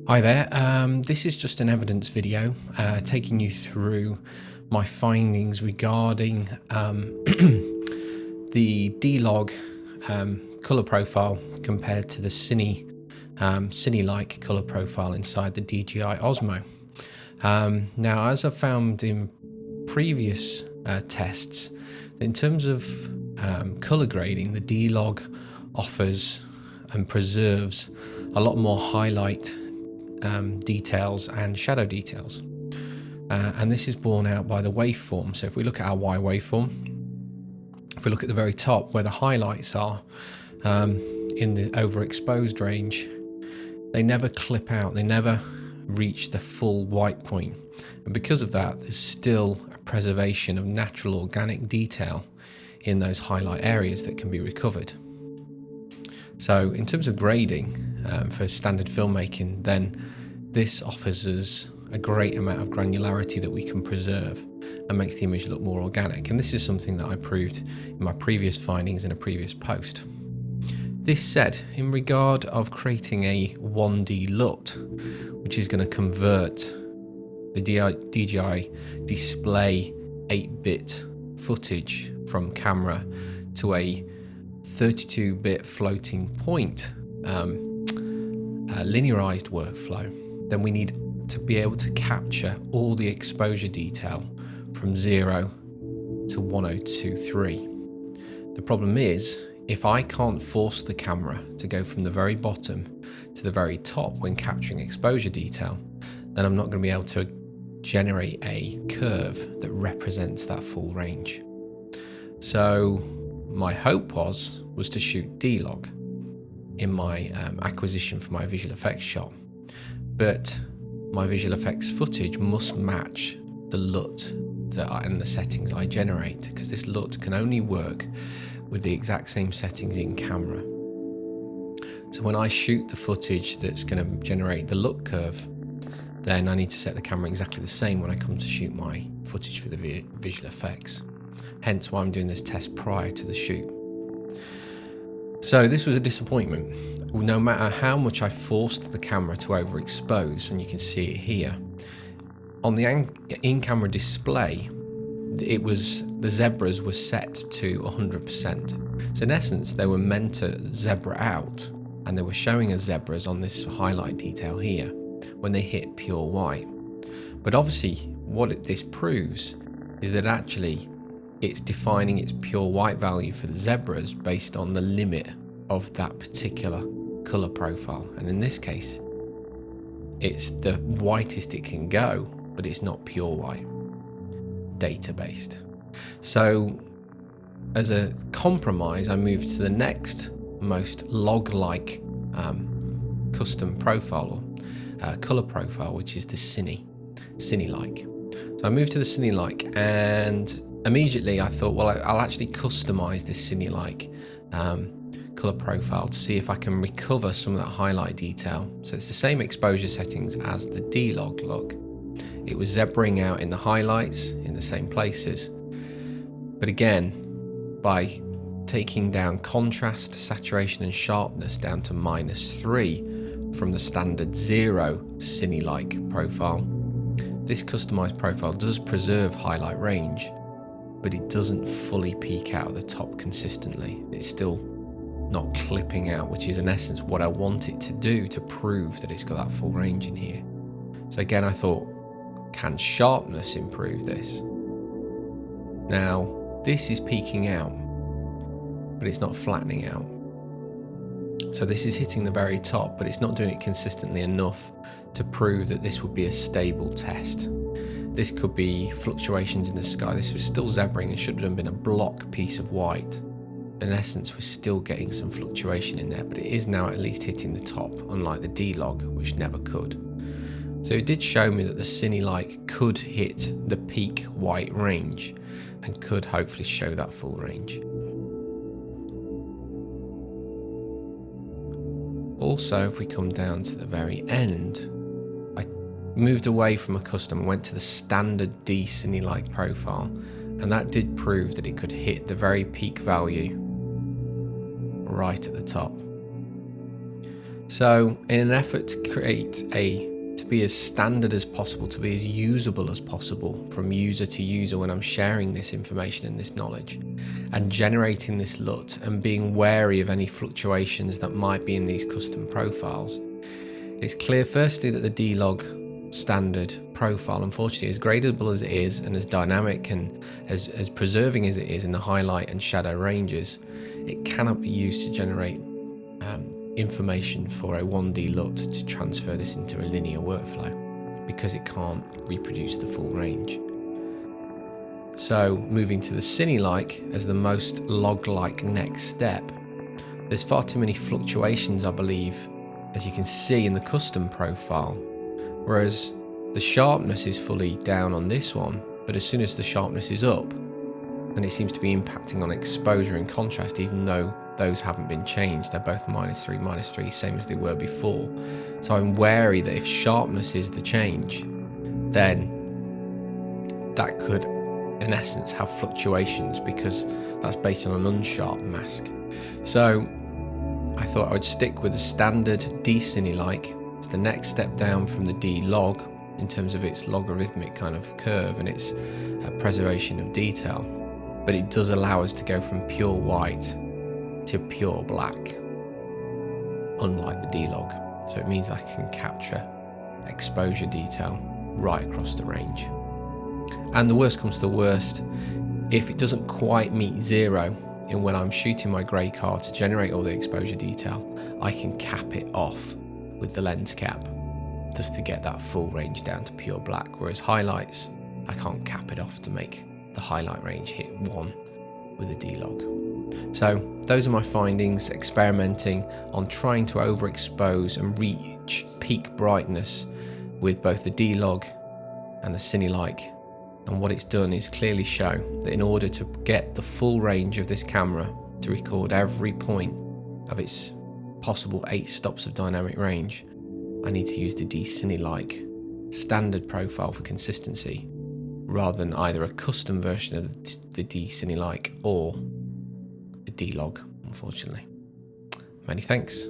Hi there, this is just an evidence video taking you through my findings regarding the D-Log colour profile compared to the Cinelike colour profile inside the DJI Osmo. Now, as I've found in previous tests, in terms of colour grading, the D-Log offers and preserves a lot more highlight details and shadow details, and this is borne out by the waveform. So if we look at our Y waveform, if we look at the very top where the highlights are in the overexposed range, they never clip out, they never reach the full white point, and because of that there's still a preservation of natural organic detail in those highlight areas that can be recovered. So in terms of grading for standard filmmaking, then this offers us a great amount of granularity that we can preserve and makes the image look more organic. And this is something that I proved in my previous findings in a previous post. This said, in regard of creating a 1D LUT, which is going to convert the DJI display 8-bit footage from camera to a 32-bit floating point linearized workflow, then we need to be able to capture all the exposure detail from 0 to 1023. The problem is, if I can't force the camera to go from the very bottom to the very top when capturing exposure detail, then I'm not going to be able to generate a curve that represents that full range. So my hope was to shoot D-Log in my acquisition for my visual effects shot, but my visual effects footage must match the LUT and the settings I generate, because this LUT can only work with the exact same settings in camera. So when I shoot the footage that's going to generate the LUT curve, then I need to set the camera exactly the same when I come to shoot my footage for the visual effects. Hence why I'm doing this test prior to the shoot. So this was a disappointment. No matter how much I forced the camera to overexpose, and you can see it here, on the in-camera display, the zebras were set to 100%. So in essence, they were meant to zebra out, and they were showing us zebras on this highlight detail here when they hit pure white. But obviously, what this proves is that actually it's defining its pure white value for the zebras based on the limit of that particular color profile. And in this case, it's the whitest it can go, but it's not pure white, data based. So as a compromise, I moved to the next most log-like custom profile, color profile, which is the Cinelike. So I moved to the Cinelike, and immediately I thought, well, I'll actually customize this Cinelike color profile to see if I can recover some of that highlight detail. So it's the same exposure settings as the D-Log look. It was zebraing out in the highlights in the same places. But again, by taking down contrast, saturation and sharpness down to -3 from the standard 0 Cinelike profile, this customized profile does preserve highlight range, but it doesn't fully peak out at the top consistently. It's still not clipping out, which is in essence what I want it to do to prove that it's got that full range in here. So again, I thought, can sharpness improve this? Now, this is peaking out, but it's not flattening out. So this is hitting the very top, but it's not doing it consistently enough to prove that this would be a stable test. This could be fluctuations in the sky. This was still zebraing and should have been a block piece of white. In essence, we're still getting some fluctuation in there, but it is now at least hitting the top, unlike the D-Log, which never could. So it did show me that the Cinelike could hit the peak white range and could hopefully show that full range. Also, if we come down to the very end, I moved away from a custom and went to the standard D Cinelike profile, and that did prove that it could hit the very peak value right at the top. So in an effort to to be as standard as possible, to be as usable as possible from user to user when I'm sharing this information and this knowledge, and generating this LUT and being wary of any fluctuations that might be in these custom profiles, it's clear firstly that the D-Log standard profile, unfortunately, as gradable as it is and as dynamic and as preserving as it is in the highlight and shadow ranges, it cannot be used to generate information for a 1D LUT to transfer this into a linear workflow, because it can't reproduce the full range. So moving to the Cinelike as the most log-like next step, there's far too many fluctuations, I believe, as you can see in the custom profile, whereas the sharpness is fully down on this one, but as soon as the sharpness is up, then it seems to be impacting on exposure and contrast, even though those haven't been changed. They're both -3, same as they were before. So I'm wary that if sharpness is the change, then that could, in essence, have fluctuations, because that's based on an unsharp mask. So I thought I would stick with the standard D-Cinelike. It's the next step down from the D-Log in terms of its logarithmic kind of curve and its preservation of detail. But it does allow us to go from pure white to pure black, unlike the D-Log. So it means I can capture exposure detail right across the range. And the worst comes to the worst, if it doesn't quite meet 0 in when I'm shooting my grey card to generate all the exposure detail, I can cap it off with the lens cap just to get that full range down to pure black, whereas highlights, I can't cap it off to make the highlight range hit 1 with a D-Log. So those are my findings, experimenting on trying to overexpose and reach peak brightness with both the D-Log and the Cinelike. And what it's done is clearly show that in order to get the full range of this camera to record every point of its possible 8 stops of dynamic range, I need to use the D-Cinelike standard profile for consistency, rather than either a custom version of the D-Cinelike or a D-Log, unfortunately. Many thanks.